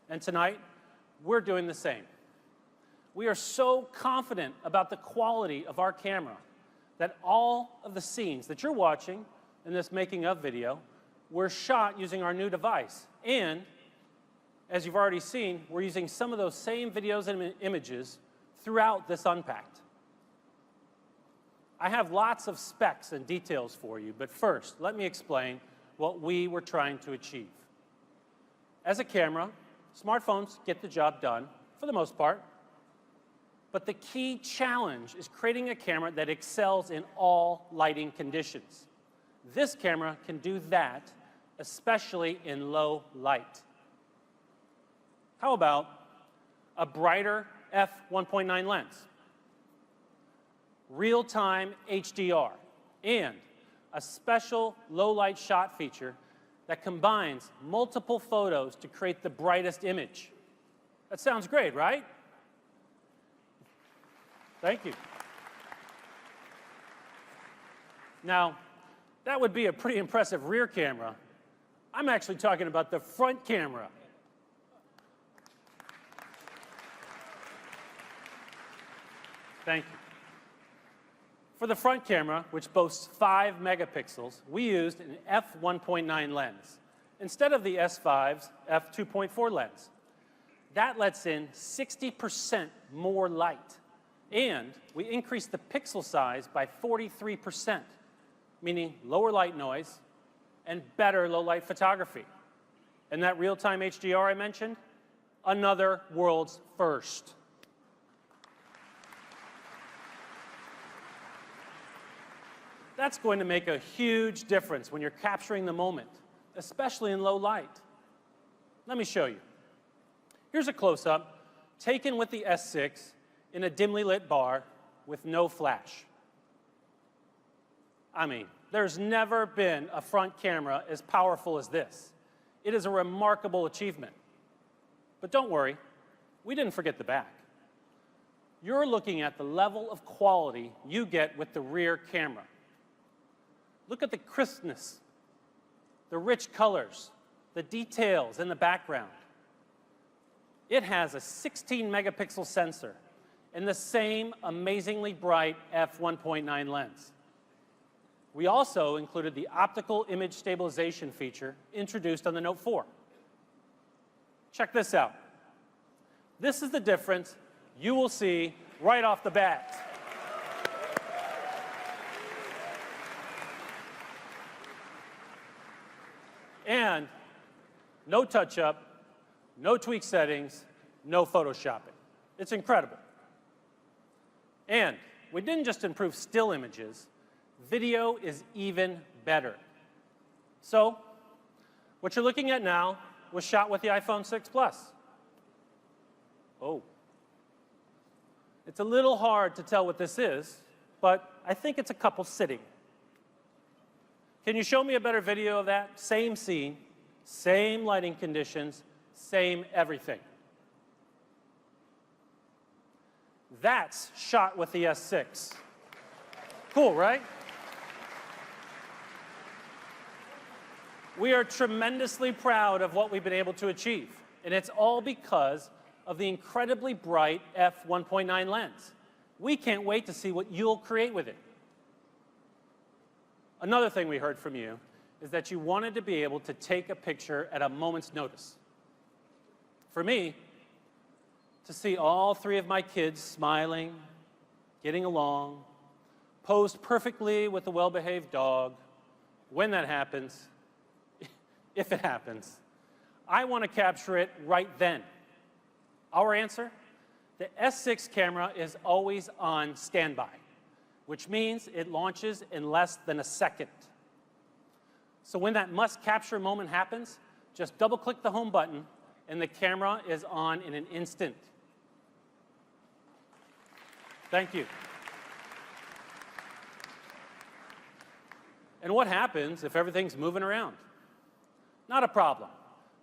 And tonight, we're doing the same. We are so confident about the quality of our camera that all of the scenes that you're watching in this making of video were shot using our new device. And as you've already seen, we're using some of those same videos and images throughout this Unpacked. I have lots of specs and details for you, but first, let me explain what we were trying to achieve. As a camera, smartphones get the job done, for the most part, but the key challenge is creating a camera that excels in all lighting conditions. This camera can do that, especially in low light. How about a brighter f1.9 lens, real-time HDR, and a special low-light shot feature that combines multiple photos to create the brightest image? That sounds great, right? Thank you. Now, that would be a pretty impressive rear camera. I'm actually talking about the front camera. Thank you. For the front camera, which boasts 5 megapixels, we used an f1.9 lens instead of the S5's f2.4 lens. That lets in 60% more light, and we increased the pixel size by 43%, meaning lower light noise and better low-light photography. And that real-time HDR I mentioned, another world's first. That's going to make a huge difference when you're capturing the moment, especially in low light. Let me show you. Here's a close-up taken with the S6 in a dimly lit bar with no flash. I mean, there's never been a front camera as powerful as this. It is a remarkable achievement. But don't worry, we didn't forget the back. You're looking at the level of quality you get with the rear camera. Look at the crispness, the rich colors, the details in the background. It has a 16 megapixel sensor and the same amazingly bright f1.9 lens. We also included the optical image stabilization feature introduced on the Note 4. Check this out. This is the difference you will see right off the bat. And no touch-up, no tweak settings, no photoshopping. It's incredible. And we didn't just improve still images, video is even better. So, what you're looking at now was shot with the iPhone 6 Plus. Oh. It's a little hard to tell what this is, but I think it's a couple sitting. Can you show me a better video of that? Same scene, same lighting conditions, same everything. That's shot with the S6. Cool, right? We are tremendously proud of what we've been able to achieve, and it's all because of the incredibly bright f1.9 lens. We can't wait to see what you'll create with it. Another thing we heard from you is that you wanted to be able to take a picture at a moment's notice. For me, to see all 3 of my kids smiling, getting along, posed perfectly with a well-behaved dog, when that happens, if it happens, I want to capture it right then. Our answer? The S6 camera is always on standby, which means it launches in less than a second. So when that must-capture moment happens, just double-click the home button, and the camera is on in an instant. Thank you. And what happens if everything's moving around? Not a problem,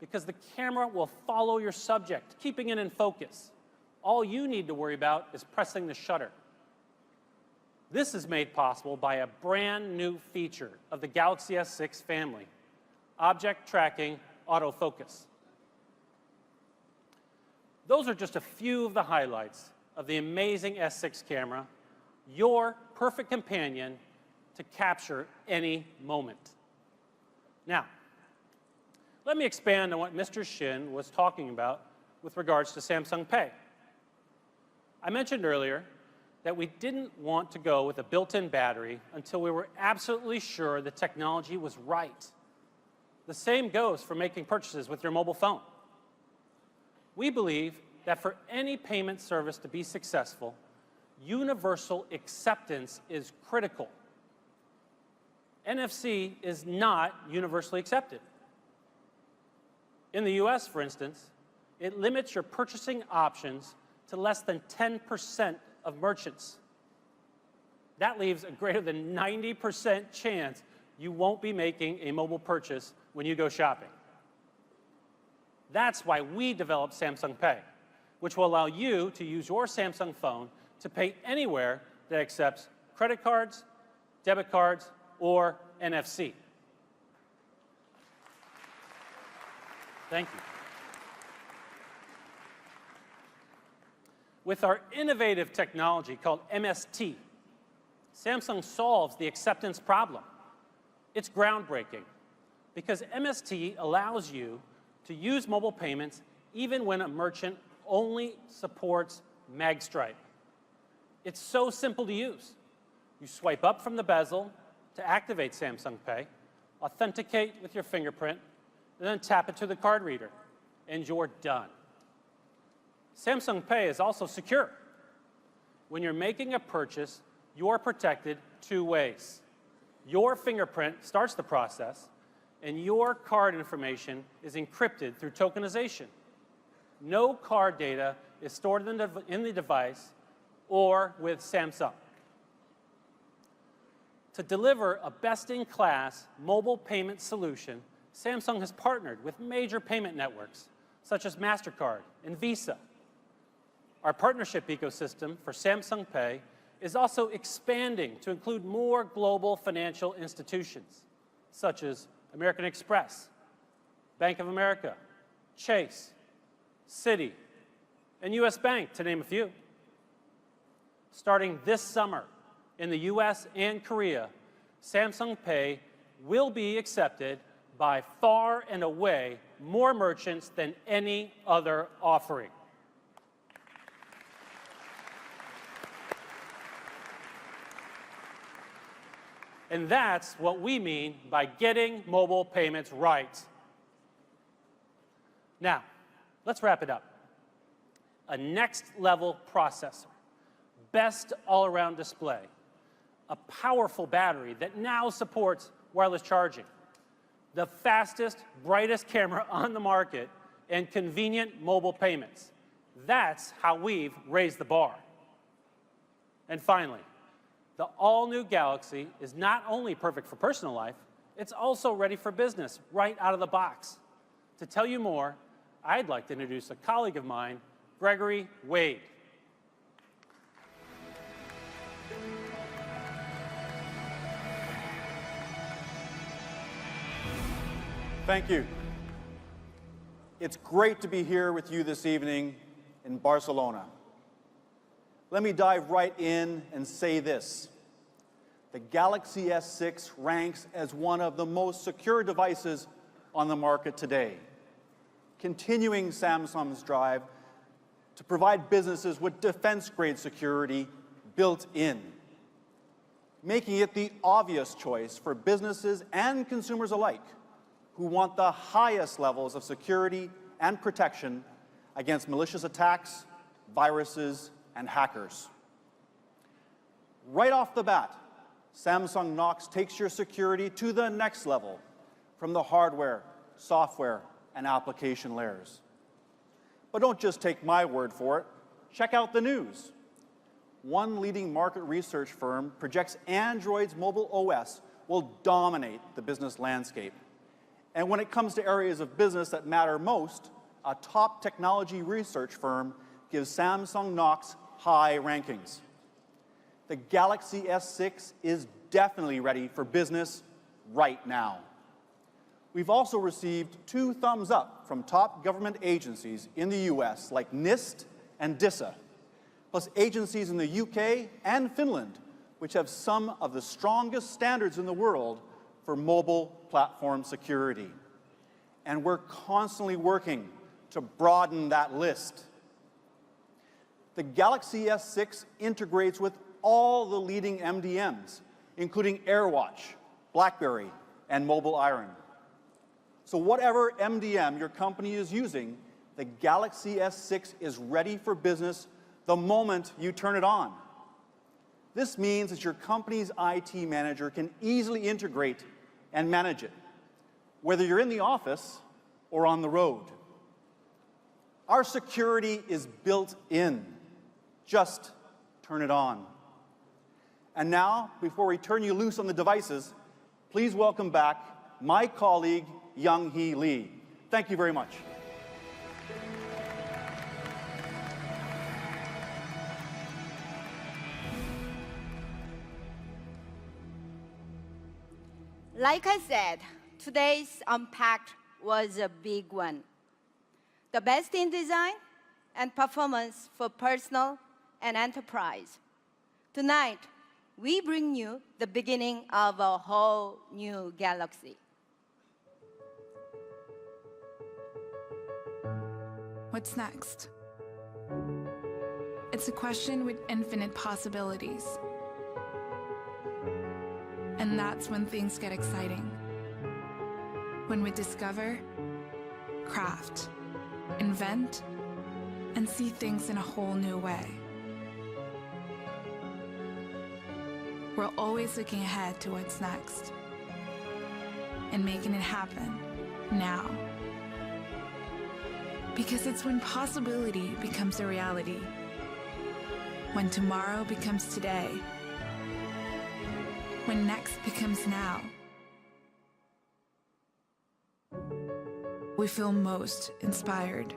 because the camera will follow your subject, keeping it in focus. All you need to worry about is pressing the shutter. This is made possible by a brand new feature of the Galaxy S6 family, Object Tracking Autofocus. Those are just a few of the highlights of the amazing S6 camera, your perfect companion to capture any moment. Now, let me expand on what Mr. Shin was talking about with regards to Samsung Pay. I mentioned earlier that we didn't want to go with a built-in battery until we were absolutely sure the technology was right. The same goes for making purchases with your mobile phone. We believe that for any payment service to be successful, universal acceptance is critical. NFC is not universally accepted. In the US, for instance, it limits your purchasing options to less than 10% of merchants. That leaves a greater than 90% chance you won't be making a mobile purchase when you go shopping. That's why we developed Samsung Pay, which will allow you to use your Samsung phone to pay anywhere that accepts credit cards, debit cards, or NFC. Thank you. With our innovative technology called MST, Samsung solves the acceptance problem. It's groundbreaking because MST allows you to use mobile payments even when a merchant only supports magstripe. It's so simple to use. You swipe up from the bezel to activate Samsung Pay, authenticate with your fingerprint, and then tap it to the card reader, and you're done. Samsung Pay is also secure. When you're making a purchase, you're protected two ways. Your fingerprint starts the process, and your card information is encrypted through tokenization. No card data is stored in the device or with Samsung. To deliver a best-in-class mobile payment solution, Samsung has partnered with major payment networks, such as MasterCard and Visa. Our partnership ecosystem for Samsung Pay is also expanding to include more global financial institutions, such as American Express, Bank of America, Chase, Citi, and US Bank, to name a few. Starting this summer in the US and Korea, Samsung Pay will be accepted by far and away more merchants than any other offering. And that's what we mean by getting mobile payments right. Now, let's wrap it up. A next-level processor, best all-around display, a powerful battery that now supports wireless charging, the fastest, brightest camera on the market, and convenient mobile payments. That's how we've raised the bar. And finally, the all-new Galaxy is not only perfect for personal life, it's also ready for business right out of the box. To tell you more, I'd like to introduce a colleague of mine, Gregory Wade. Thank you. It's great to be here with you this evening in Barcelona. Let me dive right in and say this. The Galaxy S6 ranks as one of the most secure devices on the market today, continuing Samsung's drive to provide businesses with defense-grade security built in, making it the obvious choice for businesses and consumers alike who want the highest levels of security and protection against malicious attacks, viruses, and hackers. Right off the bat, Samsung Knox takes your security to the next level from the hardware, software, and application layers. But don't just take my word for it. Check out the news. One leading market research firm projects Android's mobile OS will dominate the business landscape. And when it comes to areas of business that matter most, a top technology research firm gives Samsung Knox high rankings. The Galaxy S6 is definitely ready for business right now. We've also received 2 thumbs up from from top government agencies in the US like NIST and DISA, plus agencies in the UK and Finland, which have some of the strongest standards in the world for mobile platform security. And we're constantly working to broaden that list. The Galaxy S6 integrates with all the leading MDMs, including AirWatch, BlackBerry, and Mobile Iron. So whatever MDM your company is using, the Galaxy S6 is ready for business the moment you turn it on. This means that your company's IT manager can easily integrate and manage it, whether you're in the office or on the road. Our security is built in. Just turn it on. And now, before we turn you loose on the devices, please welcome back my colleague, Young-hee Lee. Thank you very much. Like I said, today's Unpacked was a big one. The best in design and performance for personal and enterprise. Tonight, we bring you the beginning of a whole new galaxy. What's next? It's a question with infinite possibilities. And that's when things get exciting. When we discover, craft, invent, and see things in a whole new way. We're always looking ahead to what's next and making it happen now. Because it's when possibility becomes a reality, when tomorrow becomes today, when next becomes now, we feel most inspired.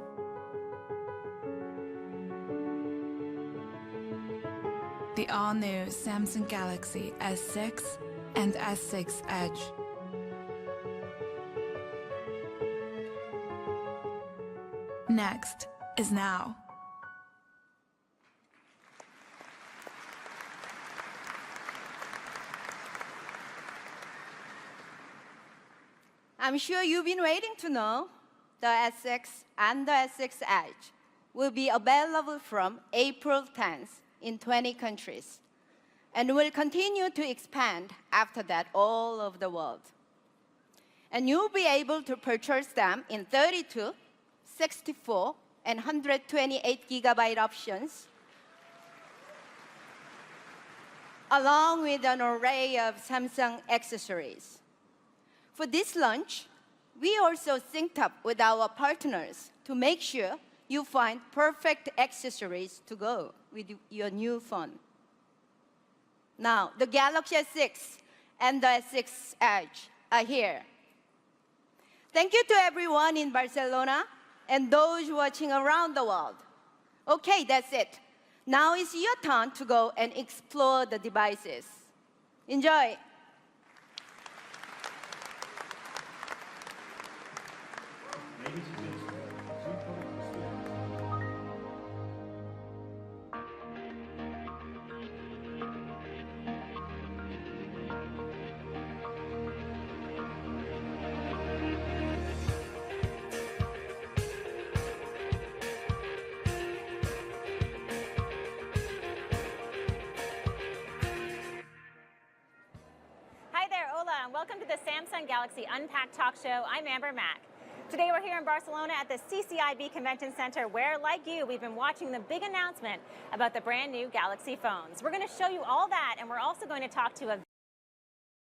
The all-new Samsung Galaxy S6 and S6 Edge. Next is now. I'm sure you've been waiting to know the S6 and the S6 Edge will be available from April 10th in 20 countries and will continue to expand after that all over the world. And you'll be able to purchase them in 32, 64, and 128 gigabyte options, along with an array of Samsung accessories. For this launch, we also synced up with our partners to make sure you find perfect accessories to go with your new phone. Now, the Galaxy S6 and the S6 Edge are here. Thank you to everyone in Barcelona and those watching around the world. Okay, that's it. Now it's your turn to go and explore the devices. Enjoy. Hola, and welcome to the Samsung Galaxy Unpacked Talk Show. I'm Amber Mack. Today we're here in Barcelona at the CCIB Convention Center where, like you, we've been watching the big announcement about the brand new Galaxy phones. We're going to show you all that, and we're also going to talk to a